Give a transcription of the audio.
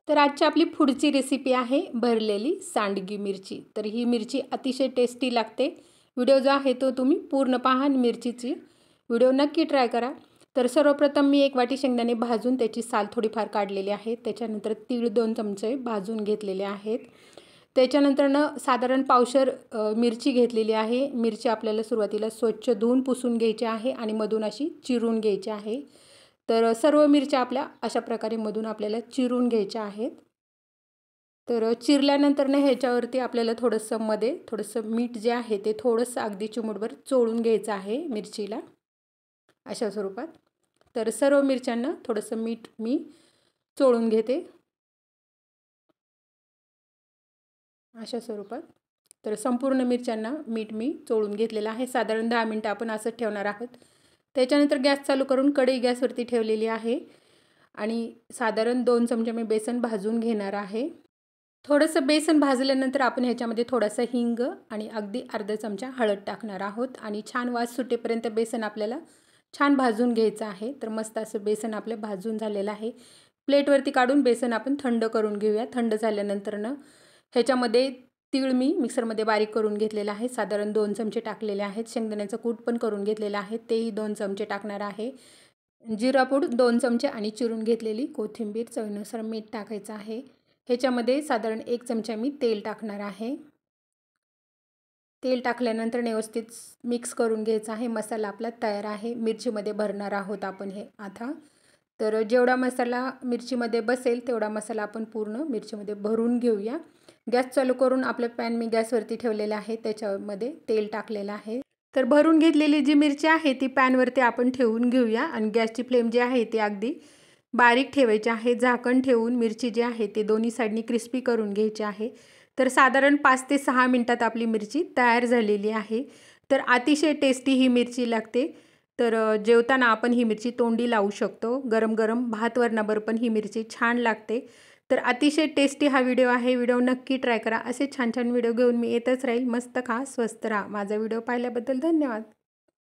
तर आजची आपली पुढची रेसिपी आहे भरलेली सांडगी मिरची। तर ही मिरची अतिशय टेस्टी लागते। व्हिडिओ जो आहे तो तुम्ही पूर्ण पहा आणि मिरचीची व्हिडिओ नक्की ट्राय करा। तर सर्वप्रथम मी 1 वाटी शेंगदाणे भाजून त्याची साल थोडीफार काढलेली आहे। त्याच्यानंतर तीळ 2 चमचे भाजून घेतलेले आहेत। त्याच्यानंतर साधारण पावशर मिरची घेतलेली आहे। मिरची आपल्याला सुरुवातीला स्वच्छ धुवून पुसून घ्यायची आहे आणि मधून अशी चिरून घ्यायची आहे। तर सर्व मिरच्या आपल्या अशा प्रकारे मधून आपल्याला चिरून घ्यायच्या आहेत। तर चिरल्यानंतर ह्याच्यावरती आपल्याला थोडंसं मीठ जे आहे ते थोडंसं अगदी चिमूटभर चोळून घ्यायचं आहे मिरचीला अशा स्वरूपात। तर सर्व मिरच्यांना थोडंसं मीठ मी चोळून घेते अशा स्वरूपात। तर संपूर्ण मिरच्यांना मीठ मी चोळून घेतलेलं आहे। साधारण 10 मिनिटं आपण असं ठेवणार आहोत। त्याच्यानंतर गॅस चालू करून कढई गॅसवरती ठेवलेली आहे आणि साधारण 2 चमचे मी बेसन भाजून घेणार आहे। थोडंसं बेसन भाजल्यानंतर आपण ह्याच्यामध्ये थोडासा हिंग आणि अगदी अर्धा चमचा हळद टाकणार आहोत आणि छान वास सुटेपर्यंत बेसन आपल्याला छान भाजून घ्यायचं आहे। तर मस्त असं बेसन आपलं भाजून झालेलं आहे। प्लेटवरती काढून बेसन आपण थंड करून घेऊया। थंड झाल्यानंतर ह्याच्यामध्ये तीळ मी मिक्सरमध्ये बारीक करून घेतलेला आहे। साधारण 2 चमचे टाकलेले आहेत। शेंगदाण्याचं कूट पण करून घेतलेलं आहे, तेही 2 चमचे टाकणार आहे। जिरा पूड 2 चमचे आणि चिरून घेतलेली कोथिंबीर, चवीनुसार मीठ टाकायचं आहे। ह्याच्यामध्ये साधारण 1 चमचा मी तेल टाकणार आहे। तेल टाकल्यानंतर व्यवस्थित मिक्स करून घ्यायचं आहे। मसाला आपला तयार आहे। मिरचीमध्ये भरणार आहोत आपण हे आता। तर जेवढा मसाला मिरचीमध्ये बसेल तेवढा मसाला आपण पूर्ण मिरचीमध्ये भरून घेऊया। गॅस चालू करून आपलं पॅन मी गॅसवरती ठेवलेलं आहे, त्याच्यामध्ये तेल टाकलेलं आहे। तर भरून घेतलेली जी मिरची आहे ती पॅनवरती आपण ठेवून घेऊया आणि गॅसची फ्लेम जी आहे ती अगदी बारीक ठेवायची आहे। झाकण ठेवून मिरची जी आहे ती दोन्ही साईडनी क्रिस्पी करून घ्यायची आहे। तर साधारण 5 ते 6 मिनिटात आपली मिरची तयार झालेली आहे। तर अतिशय टेस्टी ही मिरची लागते। तर जेवताना आपण ही मिरची तोंडी लावू शकतो। गरम गरम भातवरणावर पण ही मिरची छान लागते। तर अतिशय टेस्टी हा व्हिडिओ आहे। व्हिडिओ नक्की ट्राय करा। असे छान छान व्हिडिओ घेऊन मी येतच राहील। मस्त खा, स्वस्त राहा। माझा व्हिडिओ पाहिल्याबद्दल धन्यवाद।